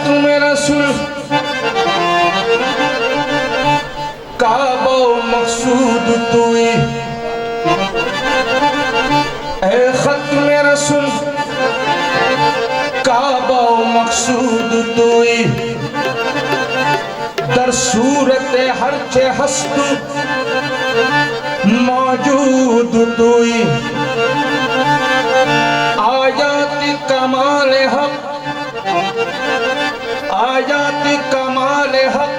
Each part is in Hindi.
खत्म रसूल काबो मकसूद तुई, ए खत्म रसूल काबो मकसूद तुई, दर सूरत हर चे हस्तु मौजूद तुई, आयात कमाल हक आयात कमाल हक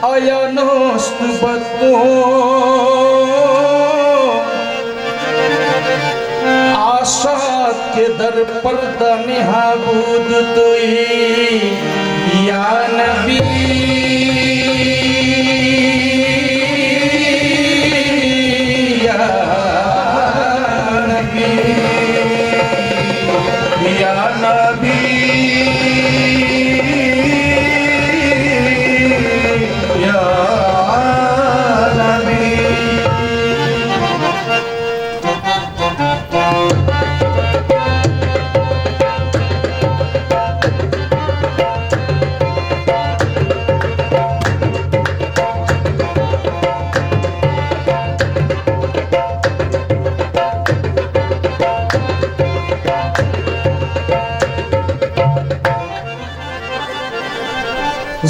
अयनोस्त बतो, आशात के दर पर्दा निहाबूद तुई, या नबी या नबी या नबी या नबी।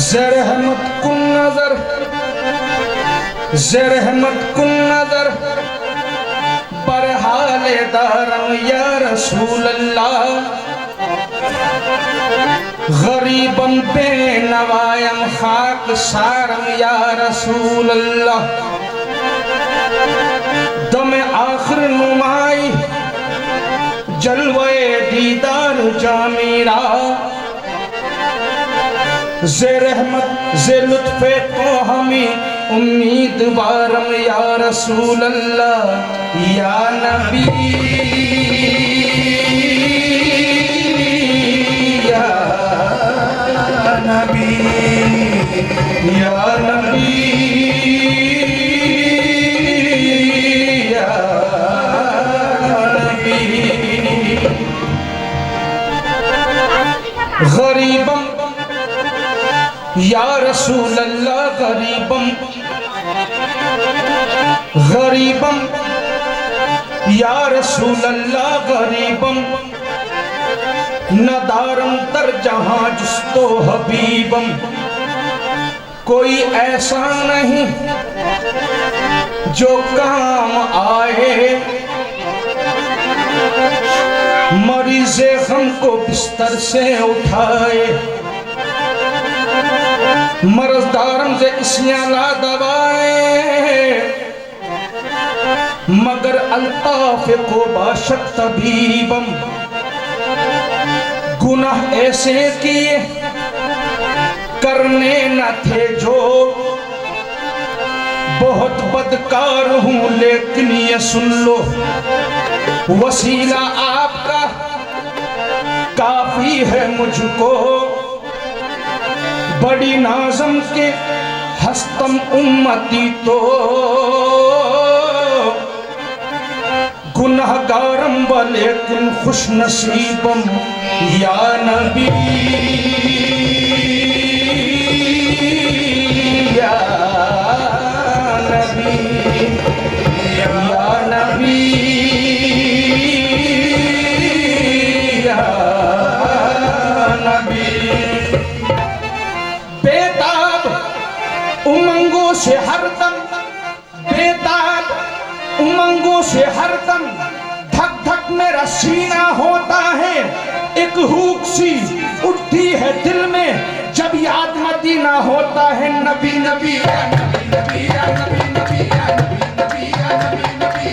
ज़रहमत कुन नजर ज़रहमत कुन नजर बरहाले दारम या रसूल अल्लाह, गरीबम पे नवायम खाक सारम या रसूल अल्लाह, दम आखिर नुमाई जलवे दीदार जामीरा, ज़े रहमत ज़े लुत्फ़े तो हमें उम्मीदवारम या रसूल अल्लाह, या नबी या नबी या नबी या नबी। गरीबम या रसूल अल्लाह, गरीबम गरीबम या रसूल अल्लाह, गरीबम नदारम तर जहां जुस्तो हबीबम, कोई ऐसा नहीं जो काम आए, मरीज़े गम को बिस्तर से उठाए, मर्जदारम से इसलिए ला दवाए, मगर अल्ताफ को बाशक तबीबम, गुनाह ऐसे किए करने न थे जो, बहुत बदकार हूँ लेकिन ये सुन लो, वसीला आपका काफी है मुझको, बड़ी नाज़म के हस्तम उम्मती तो, गुनहगारम लेकिन खुश नसीबम, या नबी या नबी या नबी या नबी। उमंगों से हरदम बेताब उमंगों से हरदम धक धक मेरा सीना होता है, एक हुक सी उठती है दिल में जब याद मदीना होता है, नबी नबी या नबी नबी या नबी नबी या नबी नबी या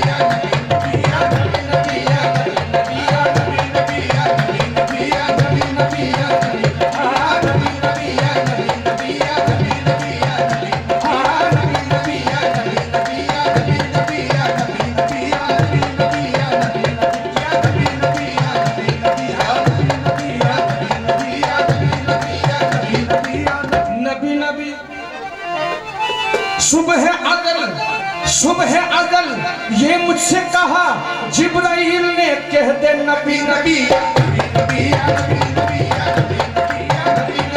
नबी नबी या नबी नबी या नबी नबी या नबी या नबी नबी या नबी नबी या नबी नबी या नबी नबी या नबी नबी या नबी नबी या सुबह अज़ल ये मुझसे कहा जिब्राइल ने, कह दे नबी नबी नबी नबी नबी नबी नबी नबी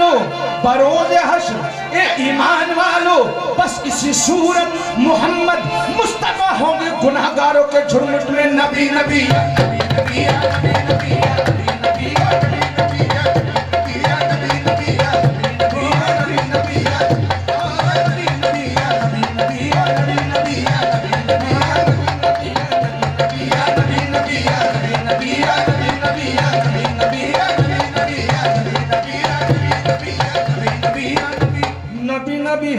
वालों बरोज़ हश्र ए ईमान वालों बस इसी सूरत मोहम्मद मुस्तफा होंगे गुनाहगारों के झुरमुट में। नबी नबी नबी नबी नबी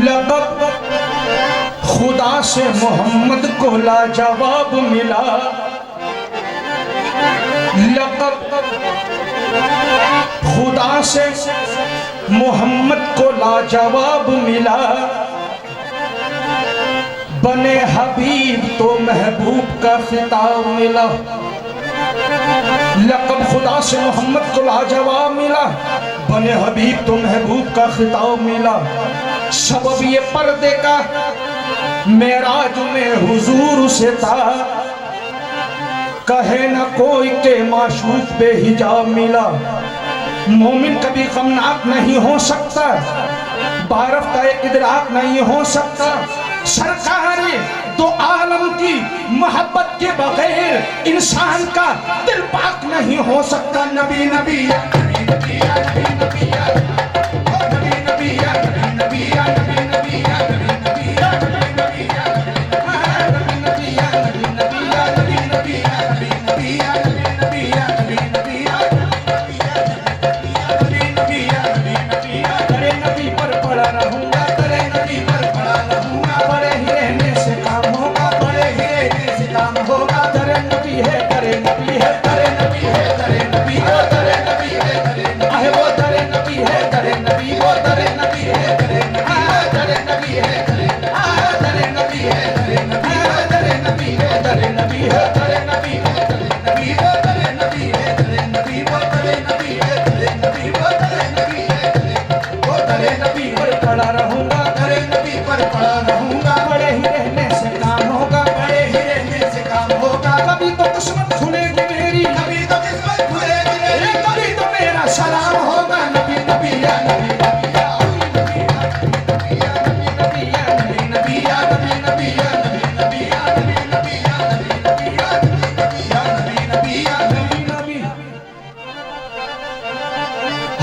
लक़ब खुदा से मोहम्मद को लाजवाब मिला। लक़ब खुदा से मोहम्मद को लाजवाब मिला। बने हबीब तो महबूब का खिताब मिला। लक़ब खुदा से मोहम्मद को लाजवाब मिला। बने हबीब तो महबूब का खिताब मिला। सबब ये पर्दे का मेराज में हुजूर से था। कहे न कोई के माशूक पे हिजाब मिला। मोमिन कभी गमनाक नहीं हो सकता, बारफ का इदराक नहीं हो सकता। सरकारे दो आलम की मोहब्बत के बगैर इंसान का दिल पाक नहीं हो सकता। नबी नबी नबी नबी नबी नबी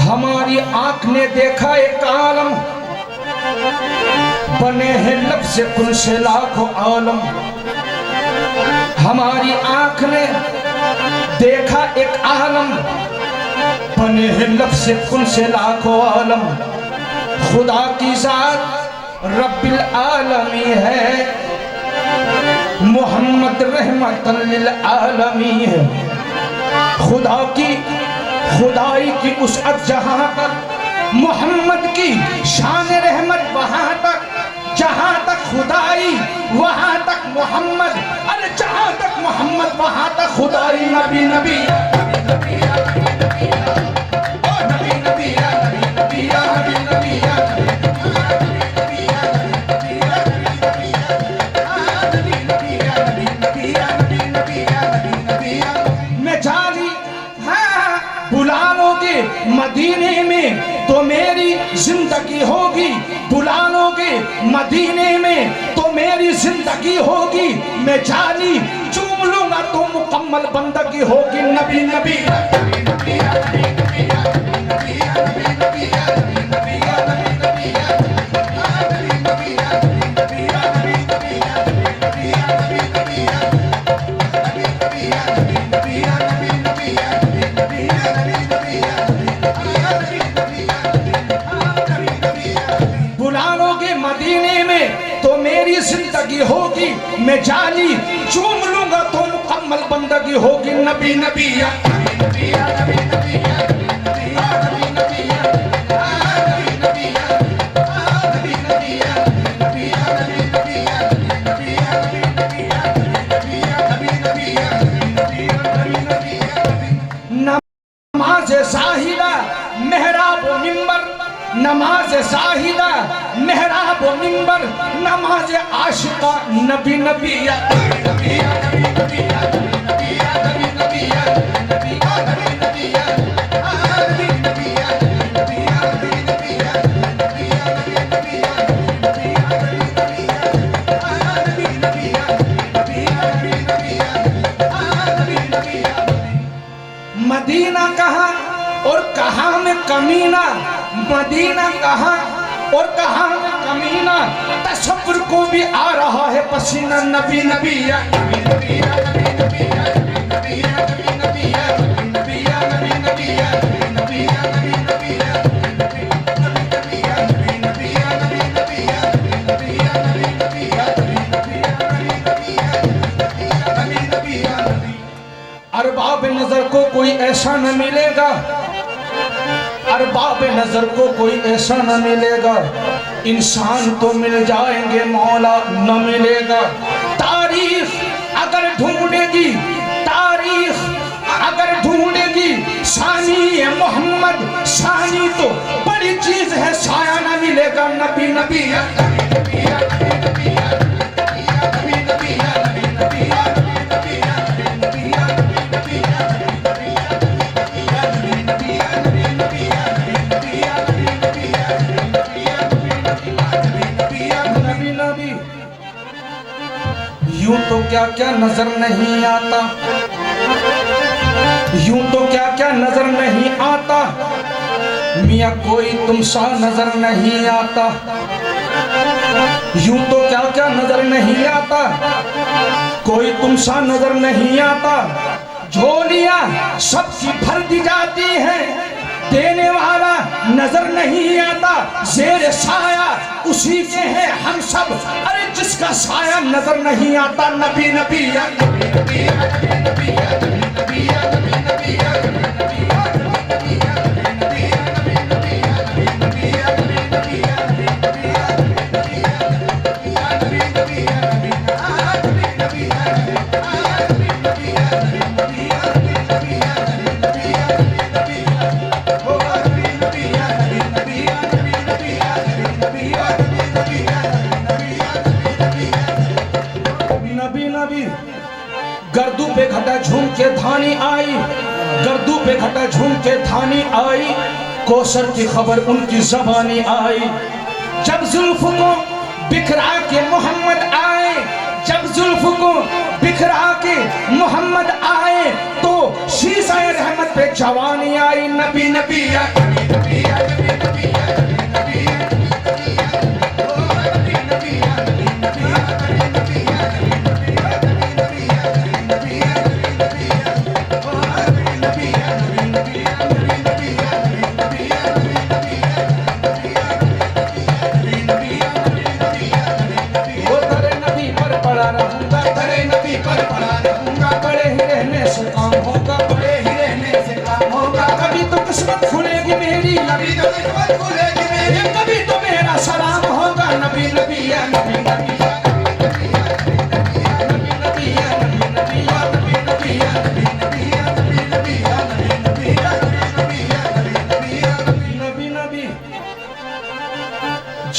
हमारी आंख ने देखा एक आलम, बने हैं लब से कुल से लाखों आलम। हमारी आंख ने देखा एक आलम, बने हैं लब से कुल से लाखों आलम। खुदा की जात रब्बिल आलमी है, मोहम्मद रहमतन लिल आलमी है। खुदा की खुदाई की उसअत जहां तक, मोहम्मद की शान रहमत वहां तक। जहां तक खुदाई वहां तक मोहम्मद, अरे जहां तक मोहम्मद वहां तक खुदाई। नबी नबी नबी मदीने में तो मेरी जिंदगी होगी, बुला लोगे मदीने में तो मेरी जिंदगी होगी। मैं जानी चूम लूंगा तो मुकम्मल बंदगी होगी। नबी नबी जिंदगी होगी। मैं जानी चूम लूंगा तो मुकम्मल बंदगी होगी। नबी नबी नमाज ज़ाहिदा मेहराब व मिंबर, नमाज ज़ाहिदा मेहराब व मिंबर, नमाज आशिका नबी नबी नबी नबी नबी नबी नबी मदीना कहाँ और कहाँ में कमीना, मदीना कहाँ और कहाँ में कमीना, तसव्वुर को भी आ रहा है पसीना। नबी नबी या नबी नबी या नबी नबी या नबी या नबी नबी या नबी या नबी नबी या नबी या नबी नबी या नबी नबी या नबी नबी या नबी नबी या नबी या नबी नबी या नबी या नबी नबी या नबी। अरबाब नजर को कोई ऐसा न मिलेगा, अरबाब नजर को कोई ऐसा न मिलेगा, इंसान तो मिल जाएंगे मौला न मिलेगा। तारीख अगर ढूंढेगी, तारीख अगर ढूंढेगी सानी है मोहम्मद सानी, तो बड़ी चीज है साया न मिलेगा। नबी नबी या नबी नबी या नबी नबी या नबी नबी या नबी नबी या नबी नबी या नबी या नबी नबी या नबी नबी या नबी नबी या नबी या नबी नबी या नबी नबी। यूं तो क्या क्या नजर नहीं आता, यूं तो क्या क्या नजर नहीं आता, मियाँ कोई तुम सा नजर नहीं आता। यूं तो क्या क्या नजर नहीं आता, कोई तुम सा नजर नहीं आता। झोलियां सबकी भर दी जाती हैं, देने वाला नजर नहीं आता। शेर साया उसी के हैं हम सब, अरे जिसका साया नजर नहीं आता। नबी नबी या नबी नबी या नबी नबी या नबी या नबी नबी या नबी या नबी या नबी या नबी या नबी या नबी या नबी या नबी या नबी या नबी गर्दू पे घटा झूम के धानी आई, गर्दू पे घटा झूम के धानी आई, कौसर की खबर उनकी ज़बानी आई। जब जुल्फ को बिखरा के मोहम्मद आए, जब जुल्फ को बिखरा के मोहम्मद आए, तो शीशा रहमत पे जवानी आई। नबी नबी या नबी नबी या नबी नबी या नबी या नबी नबी या नबी नबी या नबी या कभी तो मेरा सलाम होगा। नबी नबी या नबी नबी या नबी नबी या नबी नबी या नबी नबी या नबी नबी या नबी नबी या नबी नबी या नबी या नबी या नबी नबी।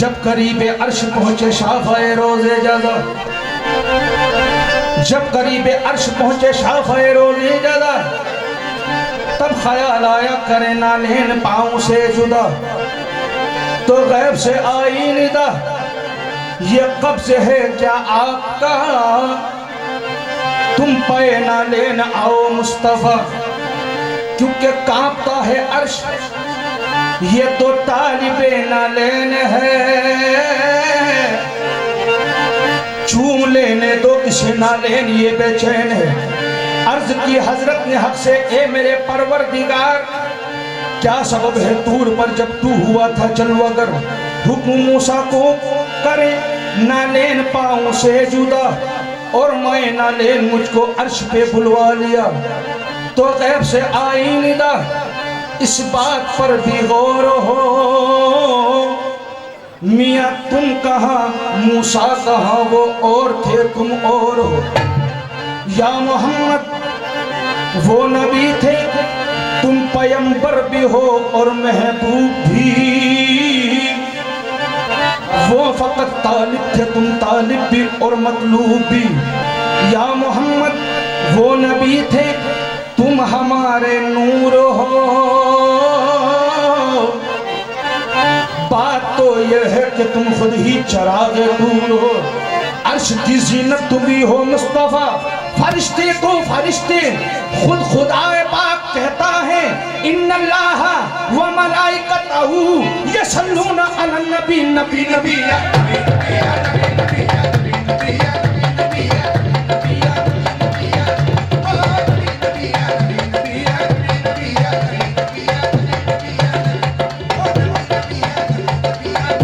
जब करीबे अर्श पहुंचे शाफ़े रोज़े जज़ा, जब करीबे अर्श पहुंचे शाफ़े रोज़े जज़ा, तब ख्याल आया करे ना लेन पाँव से जुदा, तो गैब से आई निदा, ये कब्ज़ है क्या आपका, तुम पे ना लेन आओ मुस्तफ़ा। क्योंकि कांपता है अर्श, ये तो तालिबे ना लेन है, चूम लेने दो इसे ना लेन, ये बेचैन है। अर्ज की हजरत ने हक से, ए मेरे परवरदिगार, क्या सबब है तूर पर जब तू हुआ था जलवागर, हुक्म मूसा को करे ना लेन पाँव से जुदा, और मैं ना लेन मुझको अर्श पे बुलवा लिया, तो गैब से आई निदा, इस बात पर भी गौर हो। मियाँ तुम कहाँ, मूसा कहाँ, वो और थे तुम और हो। या मोहम्मद वो नबी थे, तुम पैगंबर भी हो और महबूब भी, वो फकत तालिब थे, तुम तालिब भी और मतलूब भी। या मोहम्मद वो नबी थे, तुम तुम हमारे नूर हो। बात तो यह है कि तुम खुद ही चराग नूर हो। अर्श की जीनत तुम ही हो मुस्तफा। फरिश्ते तो फरिश्ते खुद खुदाए पाक कहता है इन्नल्लाह व मलाइकतहू यसल्लूना अलन नबी नबी नबी या नबी नबी या नबी नबी या नबी नबी या नबी नबी या नबी या नबी या नबी या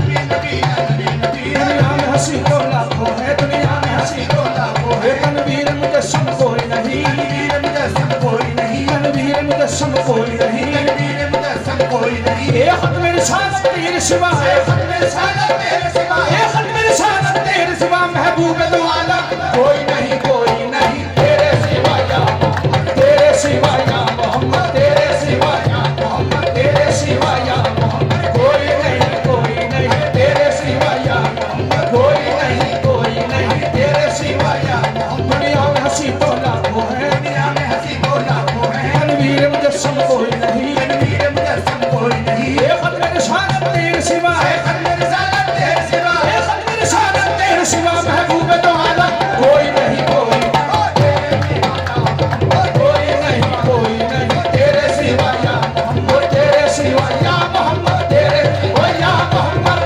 नबी या नबी या दुनिया में हंसी तो लाखों है, दुनिया में हंसी तो लाखों है। तनवीर मुजस्सम कोई नहीं, तनवीर मुजस्सम कोई नहीं, तनवीर मुजस्सम कोई नहीं, तनवीर मुजस्सम कोई नहीं। ए खत्म रिसालत तेरे सिवा, ए खत्म रिसालत तेरे सिवा, ए खत्म रिसालत तेरे सिवा महबूब दो आलम कोई नहीं, कोई नहीं तेरे सिवा या मोहम्मद, तेरे सिवा या मोहम्मद, तेरे सिवा या मोहम्मद, तेरे सिवा या मोहम्मद कोई नहीं, कोई नहीं तेरे सिवा या मोहम्मद, कोई नहीं, कोई नहीं तेरे सिवा या मोहम्मद। दुनिया में हंसी तो लाखों है, दुनिया में हंसी तो लाखों है। तनवीर मुजस्सम कोई नहीं, तनवीर मुजस्सम कोई नहीं। ए खत्म रिसालत तेरे सिवा, ए खत्म रिसालत तेरे सिवा, ए खत्म रिसालत तेरे सिवा महबूब दो आलम कोई नहीं, कोई नहीं, कोई नहीं तेरे सिवा या मोहम्मद, तेरे सिवा या मोहम्मद, तेरे ओ या मोहम्मद,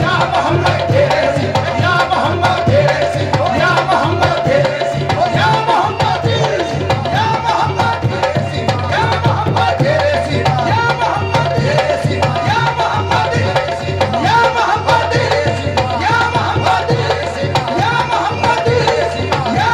या मोहम्मद तेरे सिवा या मोहम्मद, तेरे सिवा या मोहम्मद, तेरे सिवा या मोहम्मद, या मोहम्मद तेरे सिवा या मोहम्मद, तेरे सिवा या मोहम्मद, तेरे सिवा या मोहम्मद, तेरे सिवा या मोहम्मद, तेरे सिवा या मोहम्मद, तेरे सिवा या मोहम्मद, तेरे सिवा या मोहम्मद, तेरे सिवा या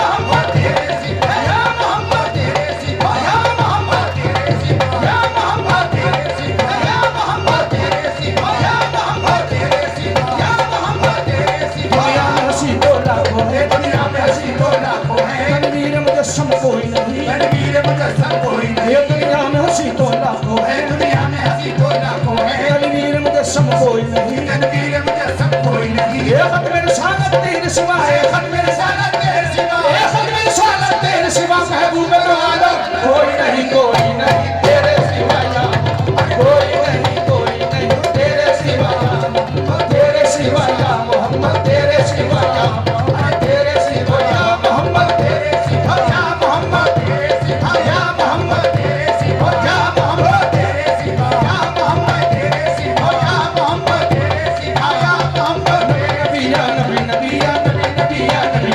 मोहम्मद, तेरे सिवा या मोहम्मद, तेरे सिवा या मोहम्मद, तेरे सिवा या मोहम्मद, तेरे सिवा या मोहम्मद, तेरे सिवा या मोहम्मद, तेरे सिवा या मोहम्मद, तेरे सिवा। दुनिया में हंसी तो लाखों है, दुनिया में हंसी तो लाखों है। तनवीर मुजस्सम कोई नहीं, तनवीर मुजस्सम कोई नहीं। दुनिया में हंसी तो लाखों है, दुनिया में हंसी तो लाखों है। तनवीर मुजस्सम कोई नहीं, तनवीर मुजस्सम कोई नहीं। ये खत्म रिसालत तेरे सिवा, ये खत्म रिसालत तेरे सिवा, ये खत्म रिसालत तेरे सिवा महबूब दो आलम कोई नहीं, कोई नहीं तेरे सिवा या मोहम्मद, कोई नहीं, कोई नहीं तेरे सिवा या मोहम्मद, तेरे सिवा या मोहम्मद, तेरे सिवा या मोहम्मद, तेरे सिवा या मोहम्मद, तेरे सिवा या मोहम्मद, तेरे सिवा या मोहम्मद, तेरे सिवा या मोहम्मद, तेरे सिवा या मोहम्मद, तेरे सिवा या मोहम्मद, तेरे सिवा या मोहम्मद। नबी या नबी नबी या नबी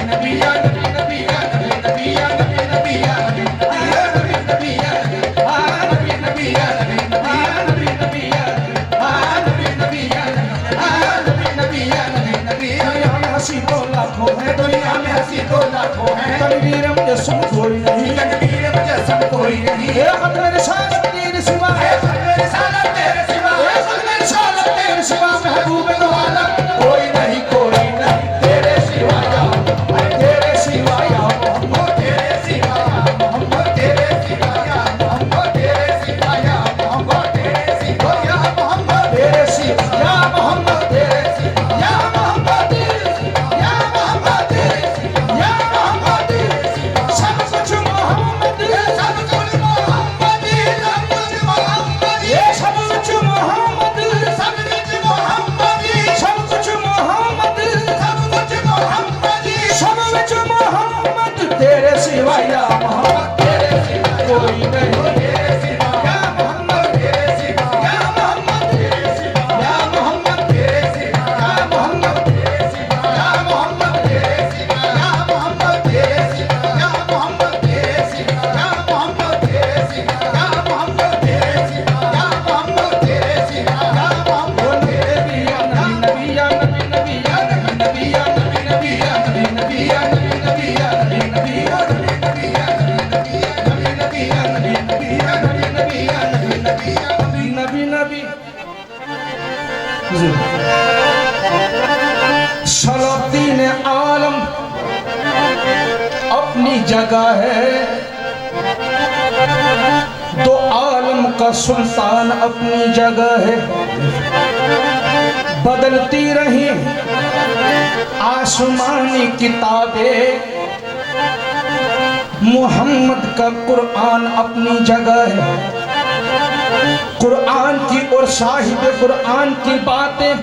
नबी या नबी नबी या नबी नबी या नबी नबी या नबी नबी या नबी नबी या नबी नबी या नबी नबी या नबी नबी या नबी नबी या नबी नबी या नबी नबी। दुनिया में हंसी तो लाखों है, दुनिया में हंसी तो लाखों है। तनवीर मुजस्सम कोई नहीं, तनवीर मुजस्सम कोई नहीं। ए खत्म रिसालत तेरे सिवा, ए खत्म रिसालत तेरे सिवा, ए खत्म रिसालत तेरे सिवा महबूब दो आलम कोई नहीं, कोई नहीं तेरे सिवा या मोहम्मद, तेरे सिवा या मोहम्मद, तेरे सिवा या मोहम्मद, तेरे सिवा या मोहम्मद, तेरे सिवा या मोहम्मद, तेरे सिवा या मोहम्मद, तेरे सिवा या मोहम्मद, तेरे सिवा या मोहम्मद, तेरे सिवा या मोहम्मद, तेरे सिवा या मोहम्मद, तेरे सिवा सब कुछ मोहम्मद, सब कुछ मोहम्मद, सब कुछ मोहम्मद, ये सब कुछ मोहम्मद, सब कुछ मोहम्मद, सब कुछ मोहम्मद, सब कुछ मोहम्मद, सब कुछ मोहम्मद तेरे सिवा या मोहम्मद, तेरे सिवा कोई नहीं, तेरे सिवा या मोहम्मद, तेरे सिवा या मोहम्मद, तेरे सिवा या मोहम्मद, तेरे सिवा या मोहम्मद, तेरे सिवा या मोहम्मद, तेरे सिवा या मोहम्मद, तेरे सिवा या मोहम्मद, तेरे सिवा या मोहम्मद, तेरे सिवा या मोहम्मद, तेरे सिवा या मोहम्मद, तेरे सिवा या मोहम्मद। नबी या नबी या नबी नबी या नबी नबी या नबी नबी या नबी नबी या नबी नबी या नबी नबी या नबी नबी या नबी नबी या नबी नबी या नबी नबी या नबी नबी या नबी नबी नबी। सलातीन आलम अपनी जगह है, दो आलम का सुल्तान अपनी जगह है। बदलती रही आसमानी किताबें, मोहम्मद का कुरान अपनी जगह है, कुरान की और साहिब कुरान की बातें,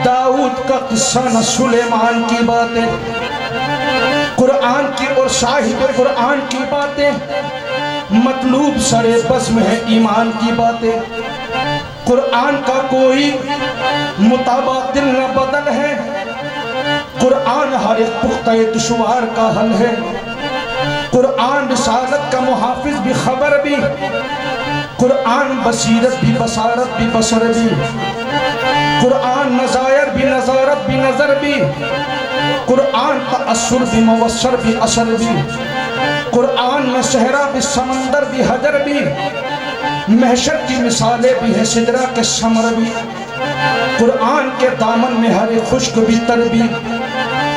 दाऊद का किस्सा न सुलेमान की बातें, कुरान की और साहिब कुरान की बातें, मतलूब सरे बज़्म है ईमान की बातें। कुरान का कोई मुताबादिल न बदल है, कुरान हर एक पुख्ता दुश्वार का हल है। कुरान रिसालत का मुहाफिज भी खबर भी, कुरान बसीरत भी बसारत भी बसर भी, कुरान नज़ायर भी नज़ारत भी नज़र भी, कुरान तअस्सुर भी मुवस्सर भी असर भी, कुरान में सहरा भी समंदर भी हजर भी, महशर की मिसालें भी है सिदरा के समर भी। कुरान के दामन में हर खुश्क भी तर भी,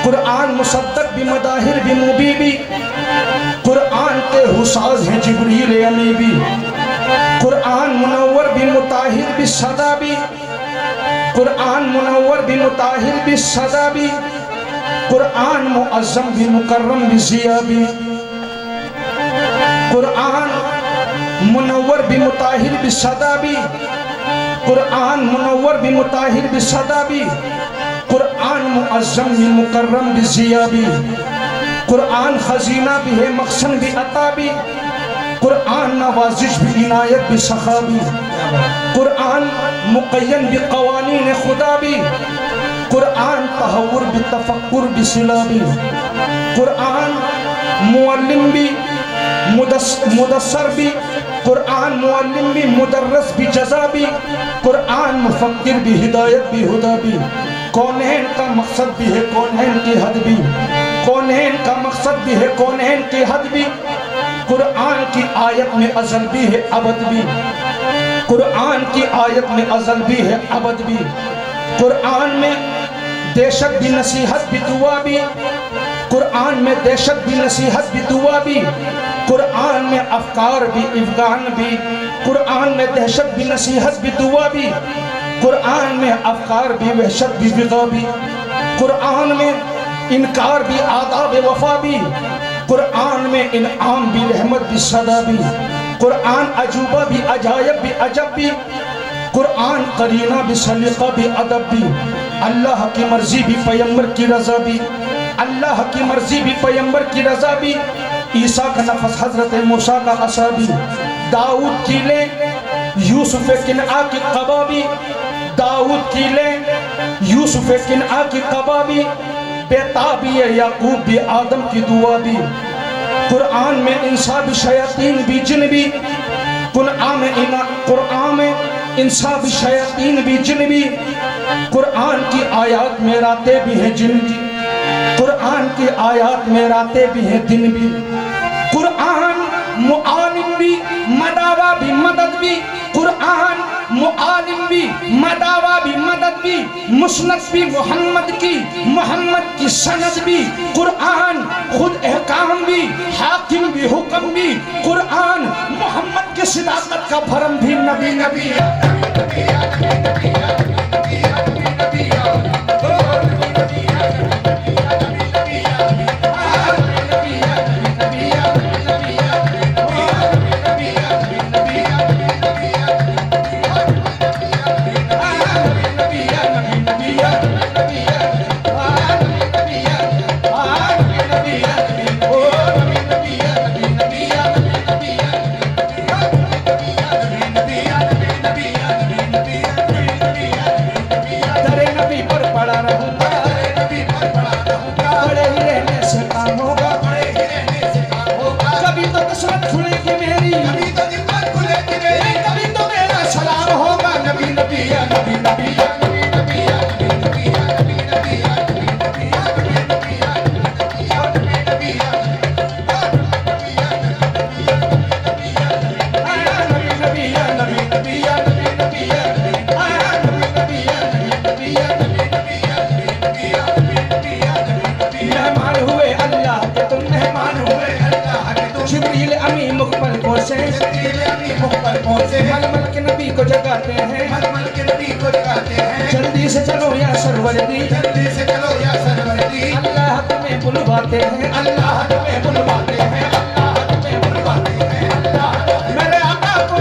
कुरान मुसद्दक भी मदाहिर भी मुबी भी, कुरान के हुसाज हैं जिब्रील अमी भी, कुरान मुनव्वर भी मुताहिर भी सदा भी, कुरान मुनव्वर भी मुताहिर भी सदा भी, कुरान मुअज़्ज़म भी मुकर्रम भी ज़िया भी, कुरान मुनव्वर भी मुताहिर भी सदा भी, कुरान मुनव्वर भी मुताहिर भी सदा भी, कुरान मुअज़्ज़म भी मुकर्रम भी ज़िया भी, कुरान खजीना भी है मक़सन भी अता भी, कुरान नवाजिश भी इनायत भी सखा भी, कुरान मुक़य्यन भी क़वानीन खुदा भी, कुरान तहव्वुर भी तफक्कुर भी सिला भी, कुरान मुअल्लिम भी मुदस्सर भी, कुरान मुअल्लिम भी मुदर्रस भी जज़ा भी, कुरान मुफक्किर भी हिदायत भी हुदा भी, कौनैन का मकसद भी है कौनैन की हद भी, कौनैन का मकसद भी है कौनैन की हद भी, कुरान की आयत में अज़ल भी है अबद भी, कुरान की आयत में अज़ल भी है अबद भी, कुरान में देशत भी नसीहत भी दुआ भी, कुरान में देशत भी नसीहत भी दुआ भी, कुरान में अफकार भी इफ़गान भी, कुरान में दहशत भी नसीहत भी दुआ भी, कुरान में अफकार भी वहशत भी विग़ा भी, कुरान में इनकार भी आदाब वफा भी, कुरान में इनाम भी रहमत भी सदा भी, कुरान अजूबा भी अजायब भी अजब भी, कुरान करीना भी सलीक़ा भी अदब भी, अल्लाह की मर्जी भी पैगंबर की रज़ा भी, अल्लाह की मर्जी भी पैगंबर की रज़ा भी, ईसा का नफस हजरत मूसा का असा भी, दाऊद की ले यूसुफ किनआ की क़बा भी, दाऊद की ले यूसुफ किनआ की क़बा भी, बेताबी याकूब भी आदम की दुआ भी, कुरान में इंसा भी शयातीन भी जिन भी, कुरान में इंसा भी शयातीन भी जिन भी, कुरान की आयत में रातें भी हैं जिन की, कुरान की आयत में रातें भी हैं दिन भी, कुरान मुआलिम भी मदावा भी मदद भी, कुरान मुआलिम भी मदावा भी मदद भी, मुस्नद भी मोहम्मद की सनद भी, कुरान खुद एहकाम भी हाकिम भी हुक्म भी, कुरान मोहम्मद की सिदाकत का भरम भी नबी नबी मलमल के नबी को जगाते हैं, जल्दी से चलो या सरवरदी, अल्लाह तुम्हें तुम्हें बुलवाते हैं, अल्लाह तुम्हें बुलवाते हैं, अल्लाह तुम्हें बुलवाते हैं, अल्लाह मेरे आका को,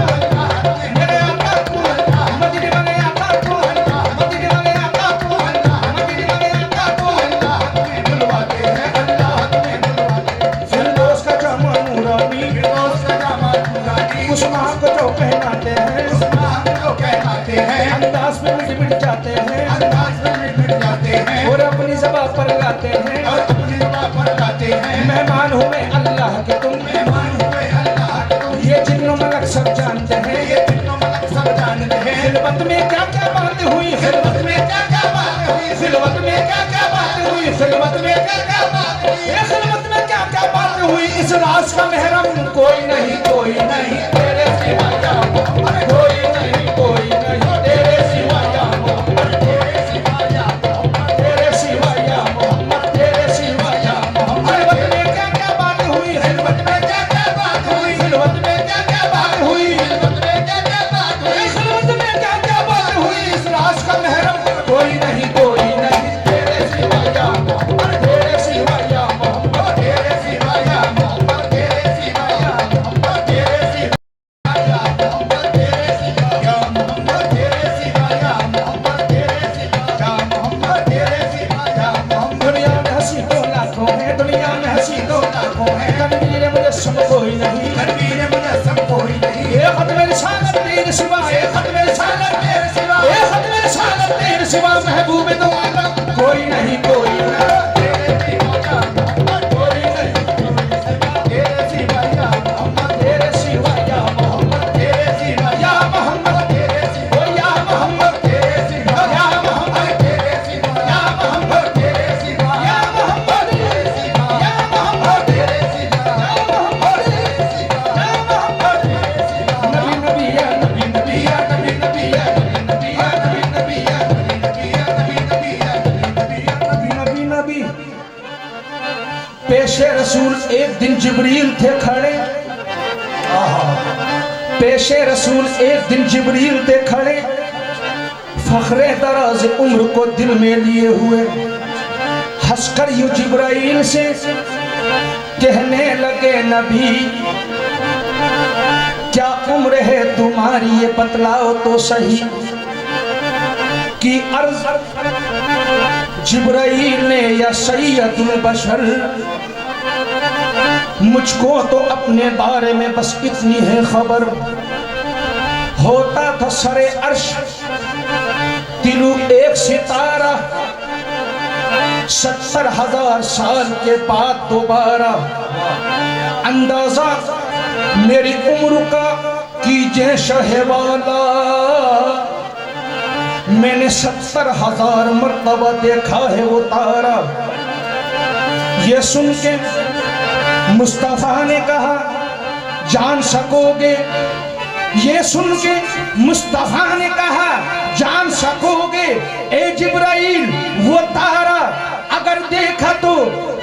मेरे आका को, मदीने वाले आका को, मदीने वाले आका को, मदीने वाले आका को, अल्लाह तुम्हें बुलवाते हैं, अल्लाह तुम्हें बुलवाते हैं। फिरदौस का जामा नूरानी, फिरदौस का जामा नूरानी, उस्मान को जो पहनाते हैं, उस्मान को जो कहलाते हैं, अंदाज में मिट जाते हैं, अंदाज में मिट जाते हैं, और अपनी ज़बान पर गाते हैं, और अपनी ज़बान पर गाते हैं। मेहमान हुए अल्लाह के तुम, मेहमान हुए अल्लाह के तुम, ये जिन्नो मलक सब जानते हैं, ये जिन्नो मलक सब जानते हैं। खिलवत में क्या क्या बातें हुई, खिलवत में क्या क्या बातें हुई, खिलवत में क्या क्या बातें हुई, खिलवत में क्या क्या बातें हुई, खिलवत में क्या क्या बातें हुई। इस राज का महरम कोई नहीं, कोई नहीं तेरे सिवा या मोहम्मद, कोई नहीं, कोई नहीं तेरे सिवा या मोहम्मद, तेरे सिवा या मोहम्मद, तेरे सिवा या मोहम्मद, तेरे सिवा या मोहम्मद। खिलवत में क्या क्या बात हुई, खिलवत में क्या क्या बात हुई, खिलवत में क्या क्या बात हुई, खिलवत में क्या क्या बात हुई, खिलवत में क्या क्या बात हुई। इस राज का महरम कोई नहीं, कोई नहीं तेरे सिवा या मोहम्मद, तेरे सिवा या मोहम्मद, तेरे सिवा या मोहम्मद, तेरे सिवा या मोहम्मद, तेरे सिवा या मोहम्मद, तेरे सिवा या मोहम्मद, तेरे सिवा या मोहम्मद, तेरे सिवा या मोहम्मद, तेरे सिवा या मोहम्मद। दुनिया में हंसी तो लाखों है, दुनिया में हंसी तो लाखों है, तनवीर मुजस्सम कोई नहीं, तनवीर मुजस्सम कोई नहीं। ये खत्म रिसालत तेरे सिवा, ये खत्म रिसालत तेरे सिवा, ये खत्म रिसालत तेरे सिवा, महबूब दो आलम कोई नहीं, कोई नहीं तेरे सिवा या मोहम्मद, कोई नहीं तेरे सिवा या मोहम्मद, तेरे सिवा या मोहम्मद, तेरे सिवा या मोहम्मद, तेरे सिवा या मोहम्मद, तेरे सिवा या मोहम्मद, तेरे सिवा या मोहम्मद, तेरे सिवा या मोहम्मद, तेरे सिवा या मोहम्मद, तेरे सिवा या मोहम्मद, तेरे सिवा या मोहम्मद, तेरे सिवा। नबी नबी या नबी नबी या नबी नबी या नबी नबी या नबी नबी या नबी नबी या नबी नबी या नबी नबी। पेशे रसूल एक दिन जिब्रील थे खड़े, पेशे रसूल एक दिन जिब्रील थे खड़े, फखरे दराज उम्र को दिल में लिए हुए, हंसकर यूं जिब्राइल से कहने लगे नबी क्या उम्र है तुम्हारी ये बतलाओ तो सही। की अर्ज जिब्राइल ने या सैयदुल बशर, मुझको तो अपने बारे में बस इतनी है खबर, होता था सरे अर्श तिलु एक सितारा, 70,000 साल के बाद दोबारा, अंदाजा मेरी उम्र का कीजिए शहवाला, मैंने 70,000 मर्तबा देखा है वो तारा। ये सुन के मुस्तफा ने कहा जान सकोगे, ये सुन के मुस्तफा ने कहा जान सकोगे ए जिब्राइल वो तारा, अगर देखा तो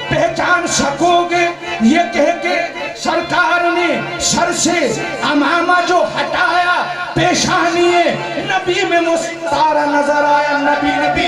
पहचान सकोगे। ये कह के सरकार ने सर से अमामा जो हटाया, पेशानी नबी में मुस्तारा नजर आया। नबी नबी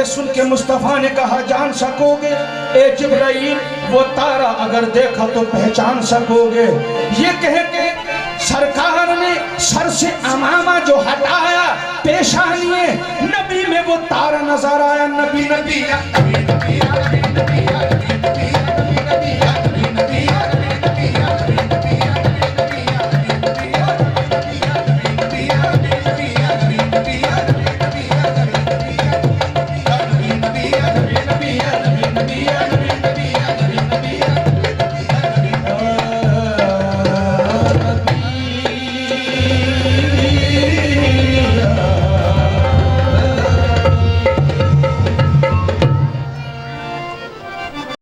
सुन के मुस्तफा ने कहा जान सकोगे ए जिब्राइल वो तारा, अगर देखा तो पहचान सकोगे। ये कह के सरकार ने सर से अमामा जो हटाया, पेशानी नबी में वो तारा नजर आया। नबी नबी नबी नबी नबी